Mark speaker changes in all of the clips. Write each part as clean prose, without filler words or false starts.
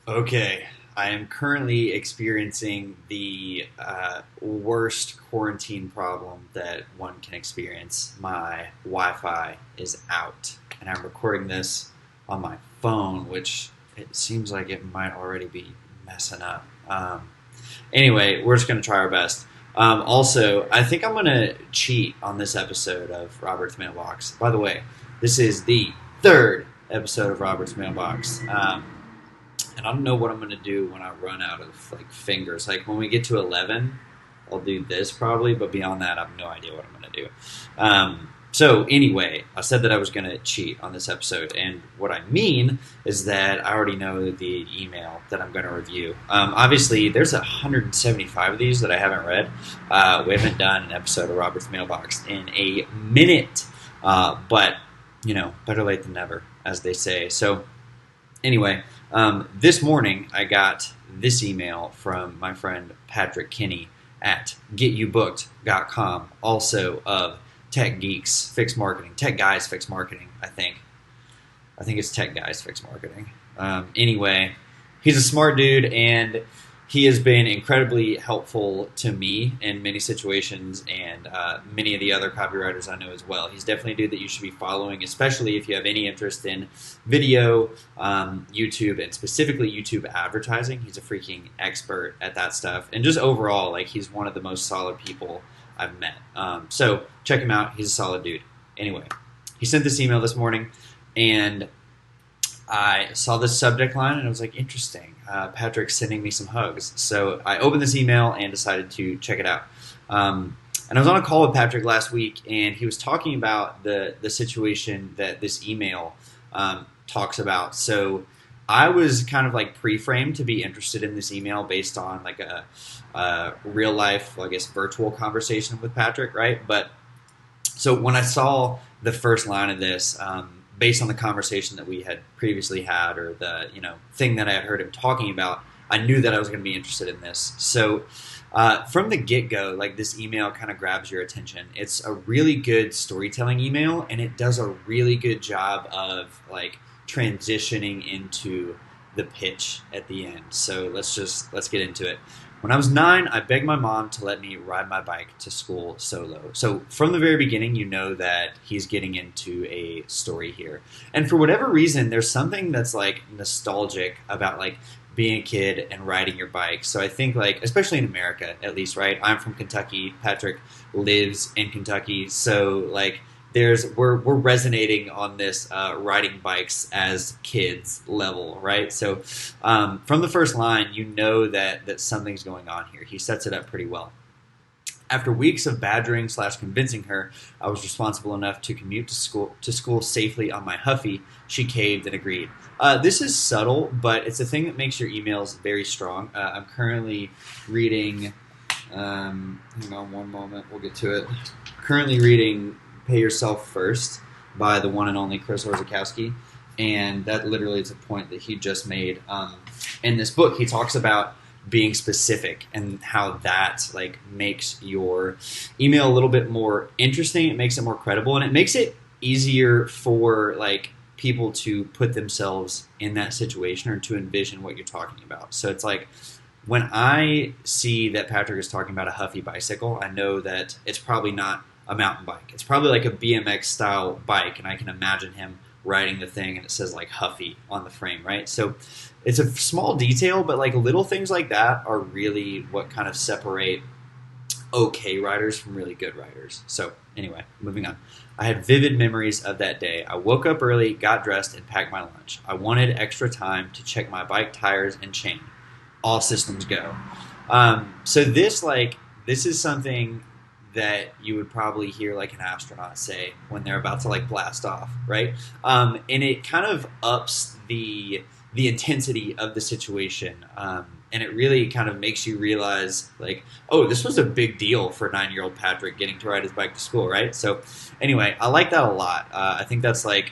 Speaker 1: Okay, I am currently experiencing the worst quarantine problem that one can experience. My Wi-Fi is out, and I'm recording this on my phone, which it seems like it might already be messing up. Anyway, we're just going to try our best. Also, I think I'm going to cheat on this episode of Robert's Mailbox. By the way, this is the third episode of Robert's Mailbox. And I don't know what I'm going to do when I run out of like fingers. Like when we get to 11, I'll do this probably, but beyond that, I have no idea what I'm going to do. So anyway, I said that I was going to cheat on this episode, and what I mean is that I already know the email that I'm going to review. Obviously, there's 175 of these that I haven't read. We haven't done an episode of Robert's Mailbox in a minute, but you know, better late than never, as they say. So anyway, this morning I got this email from my friend Patrick Kenney at getyobooked.com, also of Tech Geeks Fix Marketing, Tech Guys Fix Marketing, I think. I think it's Tech Guys Fix Marketing. Anyway, he's a smart dude, and he has been incredibly helpful to me in many situations, and many of the other copywriters I know as well. He's definitely a dude that you should be following, especially if you have any interest in video, YouTube, and specifically YouTube advertising. He's a freaking expert at that stuff, and just overall, like, he's one of the most solid people I've met. So check him out. He's a solid dude. Anyway, he sent this email this morning, and I saw this subject line and I was like, interesting. Patrick's sending me some hugs. So I opened this email and decided to check it out. And I was on a call with Patrick last week, and he was talking about the situation that this email talks about. So I was kind of like pre-framed to be interested in this email based on like a real life, well, I guess, virtual conversation with Patrick, right? But so when I saw the first line of this, based on the conversation that we had previously had, or the thing that I had heard him talking about, I knew that I was going to be interested in this. So from the get-go, like, this email kind of grabs your attention. It's a really good storytelling email, and it does a really good job of like transitioning into the pitch at the end. So let's get into it. When I was 9, I begged my mom to let me ride my bike to school solo. So from the very beginning, you know that he's getting into a story here. And for whatever reason, there's something that's like nostalgic about like being a kid and riding your bike. So I think, like, especially in America, at least, right? I'm from Kentucky. Patrick lives in Kentucky. So like we're resonating on this riding bikes as kids level, right? So from the first line, you know that something's going on here. He sets it up pretty well. After weeks of badgering / convincing her I was responsible enough to commute to school safely on my Huffy, she caved and agreed. This is subtle, but it's a thing that makes your emails very strong. I'm currently reading. Hang on one moment, we'll get to it. Currently reading Pay Yourself First by the one and only Chris Orzechowski, and that literally is a point that he just made in this book. He talks about being specific and how that like makes your email a little bit more interesting. It makes it more credible, and it makes it easier for like people to put themselves in that situation or to envision what you're talking about. So it's like, when I see that Patrick is talking about a Huffy bicycle, I know that it's probably not a mountain bike. It's probably like a BMX style bike, and I can imagine him riding the thing and it says like Huffy on the frame, right? So it's a small detail, but like little things like that are really what kind of separate okay riders from really good riders. So anyway, moving on. I had vivid memories of that day. I woke up early, got dressed, and packed my lunch. I wanted extra time to check my bike tires and chain. All systems go. So this is something that you would probably hear like an astronaut say when they're about to like blast off, right? And it kind of ups the intensity of the situation, and it really kind of makes you realize like, oh, this was a big deal for 9-year-old Patrick getting to ride his bike to school, right? So anyway, I like that a lot. I think that's like,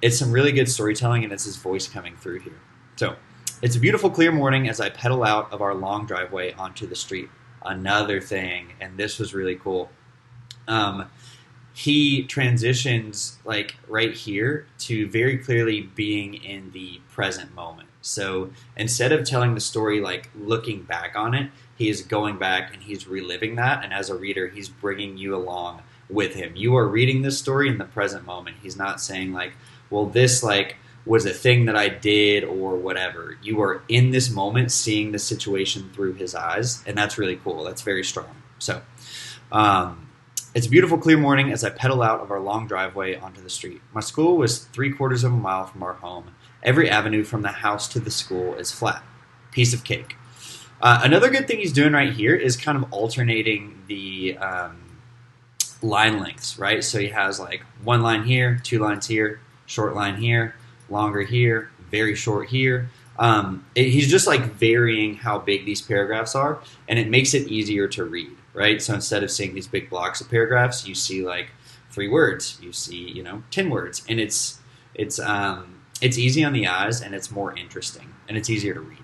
Speaker 1: it's some really good storytelling, and it's his voice coming through here. So it's a beautiful, clear morning as I pedal out of our long driveway onto the street. Another thing, and this was really cool. he transitions like right here to very clearly being in the present moment. So instead of telling the story like looking back on it, he is going back and he's reliving that. And as a reader, he's bringing you along with him. You are reading this story in the present moment. He's not saying like, well, this like was a thing that I did or whatever. You are in this moment seeing the situation through his eyes, and that's really cool. That's very strong. So it's a beautiful, clear morning as I pedal out of our long driveway onto the street. My school was 3/4 of a mile from our home. Every avenue from the house to the school is flat. Piece of cake. Another good thing he's doing right here is kind of alternating the line lengths, right? So he has like one line here, two lines here, short line here, longer here, very short here. He's just like varying how big these paragraphs are, and it makes it easier to read, right? So instead of seeing these big blocks of paragraphs, you see like 3 words, you see 10 words, and it's easy on the eyes, and it's more interesting, and it's easier to read.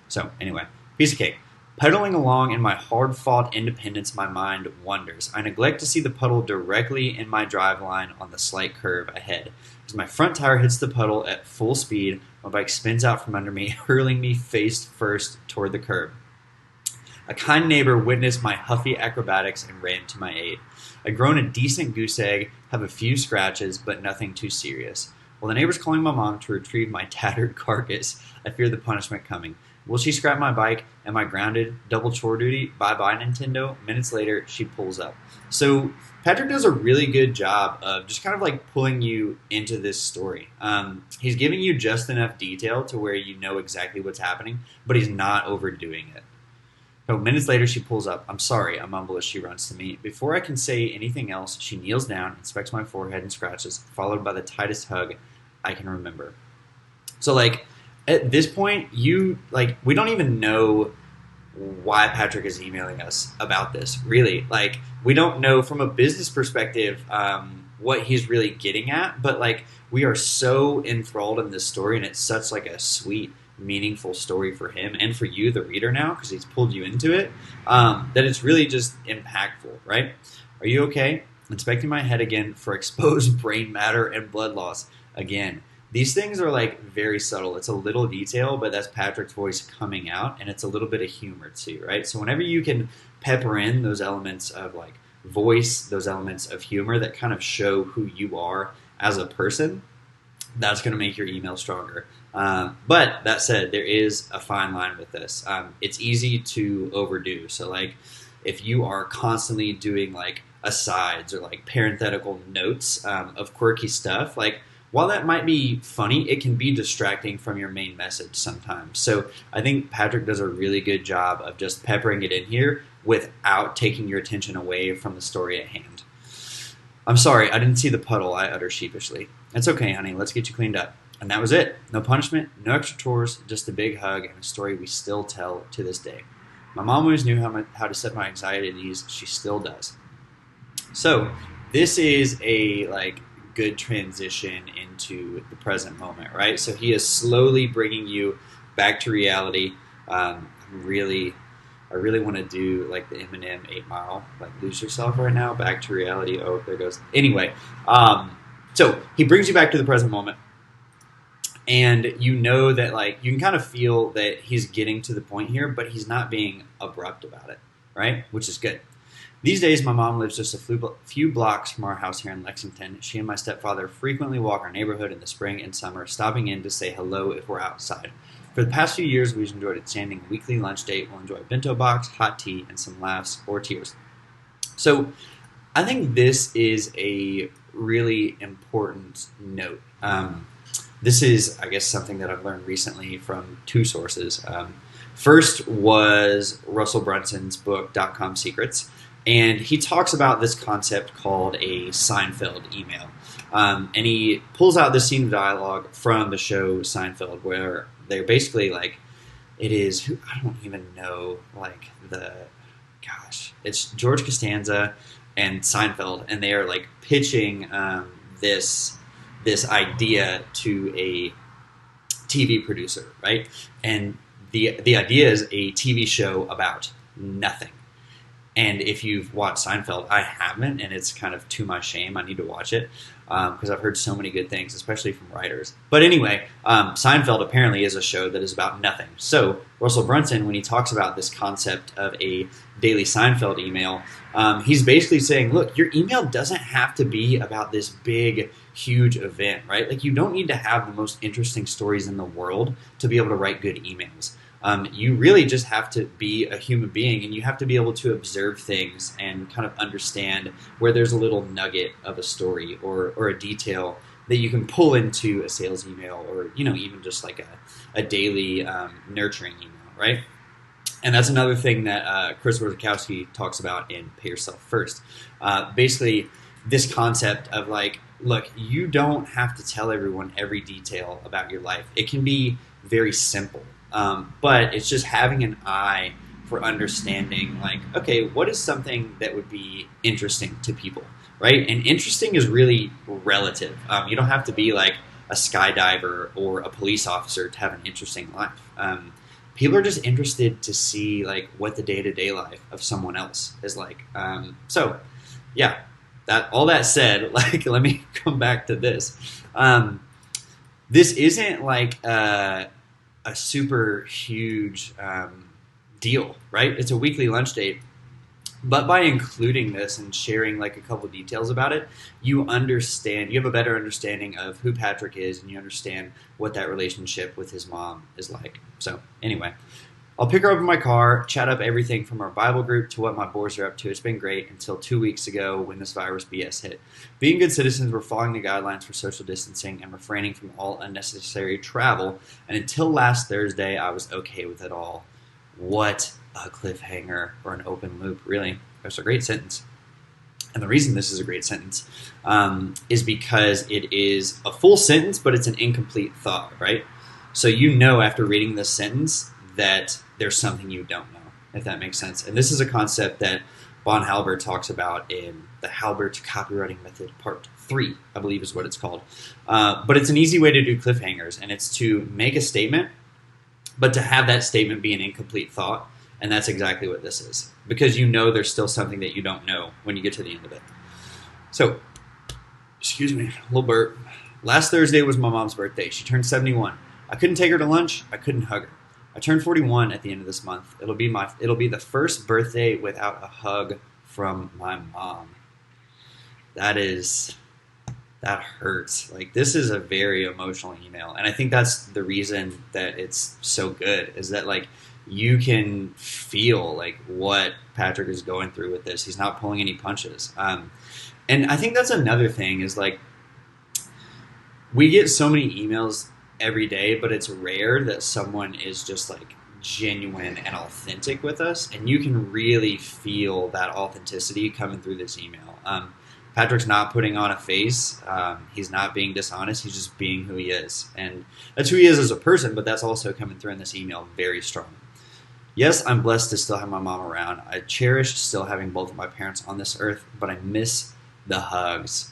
Speaker 1: So anyway, piece of cake. Pedaling along in my hard-fought independence, my mind wanders. I neglect to see the puddle directly in my drive line on the slight curve ahead. As my front tire hits the puddle at full speed, my bike spins out from under me, hurling me face first toward the curb. A kind neighbor witnessed my huffy acrobatics and ran to my aid. I'd grown a decent goose egg, have a few scratches, but nothing too serious. While the neighbor's calling my mom to retrieve my tattered carcass, I fear the punishment coming. Will she scrap my bike? Am I grounded? Double chore duty? Bye-bye, Nintendo. Minutes later, she pulls up. So Patrick does a really good job of just kind of like pulling you into this story. He's giving you just enough detail to where you know exactly what's happening, but he's not overdoing it. So minutes later, she pulls up. I'm sorry, I mumble as she runs to me. Before I can say anything else, she kneels down, inspects my forehead and scratches, followed by the tightest hug I can remember. So like, at this point, we don't even know why Patrick is emailing us about this, really. Like, we don't know from a business perspective what he's really getting at, but like, we are so enthralled in this story, and it's such like a sweet, meaningful story for him and for you, the reader, now, because he's pulled you into it, that it's really just impactful, right? Are you okay? Inspecting my head again for exposed brain matter and blood loss again. These things are like very subtle. It's a little detail, but that's Patrick's voice coming out, and it's a little bit of humor too, right? So whenever you can pepper in those elements of like voice, those elements of humor that kind of show who you are as a person, that's going to make your email stronger. But that said, there is a fine line with this. It's easy to overdo. So like if you are constantly doing like asides or like parenthetical notes of quirky stuff, like while that might be funny, it can be distracting from your main message sometimes. So I think Patrick does a really good job of just peppering it in here without taking your attention away from the story at hand. I'm sorry, I didn't see the puddle, I utter sheepishly. It's okay, honey, let's get you cleaned up. And that was it. No punishment, no extra chores, just a big hug and a story we still tell to this day. My mom always knew how to set my anxiety at ease. She still does. So this is a like good transition into the present moment, right? So he is slowly bringing you back to reality. I really want to do like the Eminem 8 Mile, like lose yourself right now, back to reality. Oh, there goes. Anyway, so he brings you back to the present moment, and you know that like you can kind of feel that he's getting to the point here, but he's not being abrupt about it, right? Which is good. These days, my mom lives just a few blocks from our house here in Lexington. She and my stepfather frequently walk our neighborhood in the spring and summer, stopping in to say hello if we're outside. For the past few years, we've enjoyed a standing weekly lunch date. We'll enjoy a bento box, hot tea, and some laughs or tears. So I think this is a really important note. This is, I guess, something that I've learned recently from 2 sources. First was Russell Brunson's book, .com Secrets. And he talks about this concept called a Seinfeld email. And he pulls out this scene of dialogue from the show Seinfeld where they're basically like, I don't even know, like it's George Costanza and Seinfeld, and they are like pitching this idea to a TV producer, right? And the idea is a TV show about nothing. And if you've watched Seinfeld, I haven't, and it's kind of to my shame. I need to watch it because I've heard so many good things, especially from writers. But anyway, Seinfeld apparently is a show that is about nothing. So Russell Brunson, when he talks about this concept of a daily Seinfeld email, he's basically saying, look, your email doesn't have to be about this big, huge event, right? Like, you don't need to have the most interesting stories in the world to be able to write good emails. You really just have to be a human being, and you have to be able to observe things and kind of understand where there's a little nugget of a story or a detail that you can pull into a sales email, or even just like a daily nurturing email, right? And that's another thing that Chris Wojciechowski talks about in Pay Yourself First. Basically, this concept of like, look, you don't have to tell everyone every detail about your life. It can be very simple. But it's just having an eye for understanding, like, okay, what is something that would be interesting to people, right? And interesting is really relative. You don't have to be like a skydiver or a police officer to have an interesting life. People are just interested to see like what the day-to-day life of someone else is like. So, yeah. All that said, like, let me come back to this. This isn't like a super huge deal, right? It's a weekly lunch date. But by including this and sharing like a couple details about it, you have a better understanding of who Patrick is, and you understand what that relationship with his mom is like. So anyway, I'll pick her up in my car, chat up everything from our Bible group to what my boys are up to. It's been great until 2 weeks ago when this virus BS hit. Being good citizens, we're following the guidelines for social distancing and refraining from all unnecessary travel. And until last Thursday, I was okay with it all. What a cliffhanger or an open loop, really. That's a great sentence. And the reason this is a great sentence is because it is a full sentence, but it's an incomplete thought, right? So after reading this sentence that there's something you don't know, if that makes sense. And this is a concept that Von Halbert talks about in the Halbert Copywriting Method Part 3, I believe is what it's called. But it's an easy way to do cliffhangers, and it's to make a statement, but to have that statement be an incomplete thought. And that's exactly what this is, because there's still something that you don't know when you get to the end of it. So, excuse me, a little burp. Last Thursday was my mom's birthday. She turned 71. I couldn't take her to lunch. I couldn't hug her. I turned 41 at the end of this month. It'll be the first birthday without a hug from my mom. That hurts. Like, this is a very emotional email, and I think that's the reason that it's so good, is that like you can feel like what Patrick is going through with this. He's not pulling any punches. And I think that's another thing, is like, we get so many emails every day, but it's rare that someone is just like genuine and authentic with us, and you can really feel that authenticity coming through this email. Patrick's not putting on a face. He's not being dishonest. He's just being who he is, and that's who he is as a person, but that's also coming through in this email very strong. Yes, I'm blessed to still have my mom around. I cherish still having both of my parents on this earth, but I miss the hugs.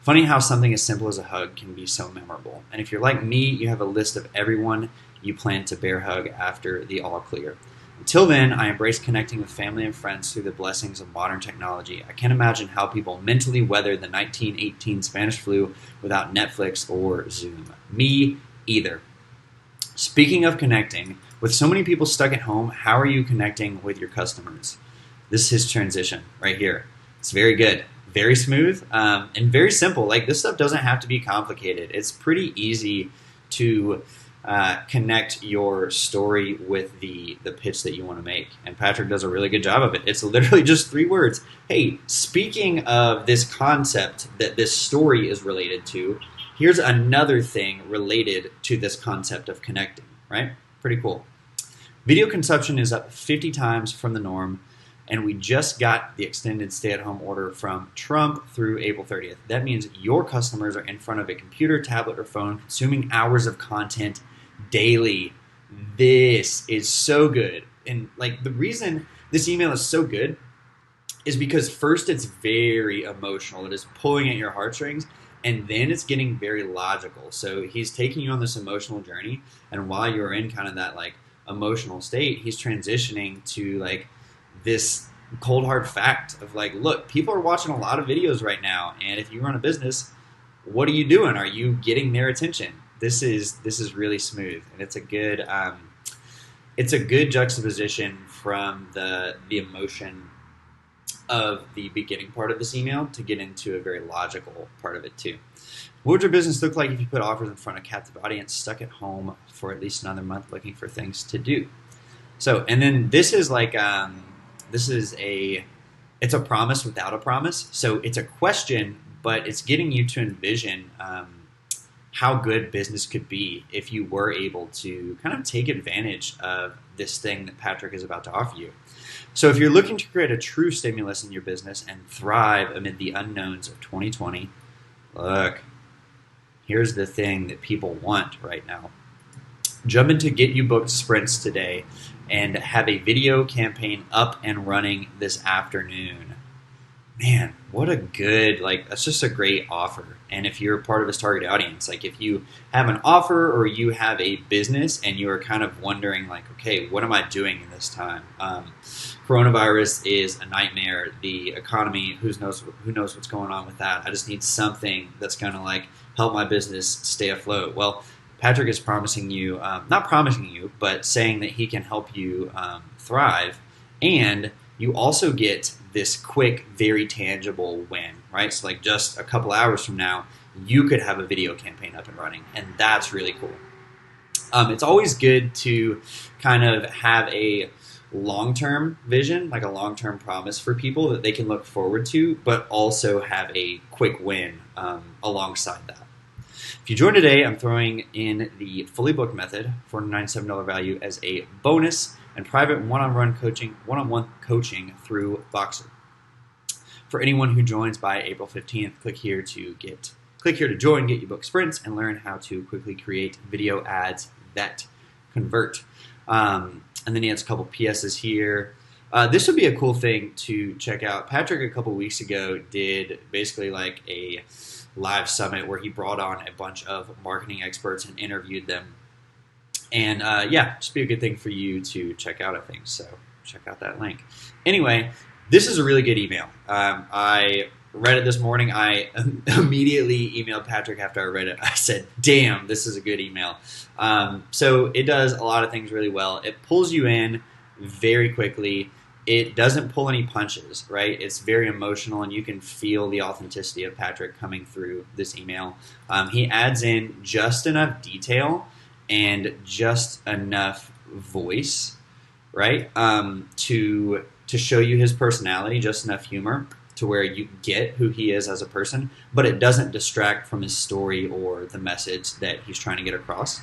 Speaker 1: Funny how something as simple as a hug can be so memorable. And if you're like me, you have a list of everyone you plan to bear hug after the all clear. Until then, I embrace connecting with family and friends through the blessings of modern technology. I can't imagine how people mentally weathered the 1918 Spanish flu without Netflix or Zoom. Me either. Speaking of connecting, with so many people stuck at home, how are you connecting with your customers? This is his transition right here. It's very good. Very smooth and very simple. Like, this stuff doesn't have to be complicated. It's pretty easy to connect your story with the pitch that you want to make. And Patrick does a really good job of it. It's literally just 3 words. Hey, speaking of this concept that this story is related to, here's another thing related to this concept of connecting, right? Pretty cool. Video consumption is up 50 times from the norm. And we just got the extended stay-at-home order from Trump through April 30th. That means your customers are in front of a computer, tablet, or phone consuming hours of content daily. This is so good. And like, the reason this email is so good is because first, it's very emotional. It is pulling at your heartstrings. And then it's getting very logical. So he's taking you on this emotional journey. And while you're in kind of that like emotional state, he's transitioning to like this cold hard fact of like, look, people are watching a lot of videos right now, and if you run a business, what are you doing? Are you getting their attention? This is really smooth, and it's a good juxtaposition from the emotion of the beginning part of this email to get into a very logical part of it too. What would your business look like if you put offers in front of a captive audience stuck at home for at least another month looking for things to do? So, and then this is like this is a it's a promise without a promise. So it's a question, but it's getting you to envision how good business could be if you were able to kind of take advantage of this thing that Patrick is about to offer you. So if you're looking to create a true stimulus in your business and thrive amid the unknowns of 2020, look, here's the thing that people want right now. Jump into Get You Booked Sprints today and have a video campaign up and running this afternoon. Man, what a good, that's just a great offer. And if you're part of his target audience, like if you have an offer or you have a business and you are kind of wondering like, okay, what am I doing in this time? Coronavirus is a nightmare. The economy, who knows what's going on with that. I just need something that's going to like help my business stay afloat. Well, Patrick is promising you, not promising you, but saying that he can help you thrive. And you also get this quick, very tangible win, right? So like just a couple hours from now, you could have a video campaign up and running, and that's really cool. It's always good to kind of have a long-term vision, like a long-term promise for people that they can look forward to, but also have a quick win alongside that. If you join today, I'm throwing in the fully booked method for $97 value as a bonus and private one-on-one coaching through Boxer. For anyone who joins by April 15th, click here to join, get you booked sprints, and learn how to quickly create video ads that convert. And then he has a couple PSs here. This would be a cool thing to check out. Patrick a couple weeks ago did basically like a live summit where he brought on a bunch of marketing experts and interviewed them. And just be a good thing for you to check out, I think. So check out that link. Anyway, this is a really good email. I read it this morning. I immediately emailed Patrick after I read it. I said, damn, this is a good email. So it does a lot of things really well. It pulls you in very quickly. It doesn't pull any punches, right? It's very emotional, and you can feel the authenticity of Patrick coming through this email. He adds in just enough detail and just enough voice, right, to show you his personality, just enough humor to where you get who he is as a person, but it doesn't distract from his story or the message that he's trying to get across.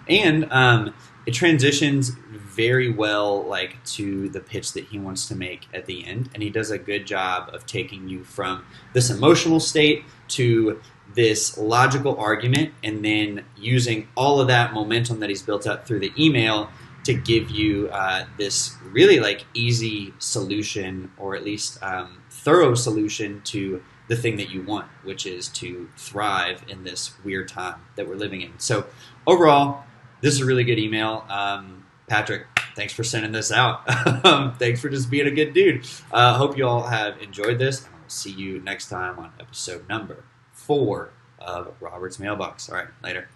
Speaker 1: And it transitions very well like to the pitch that he wants to make at the end, and he does a good job of taking you from this emotional state to this logical argument, and then using all of that momentum that he's built up through the email to give you this really like easy solution, or at least thorough solution to the thing that you want, which is to thrive in this weird time that we're living in. So overall, this is a really good email. Patrick, thanks for sending this out. Thanks for just being a good dude. Hope you all have enjoyed this, and I'll see you next time on episode number 4 of Robert's Mailbox. All right, later.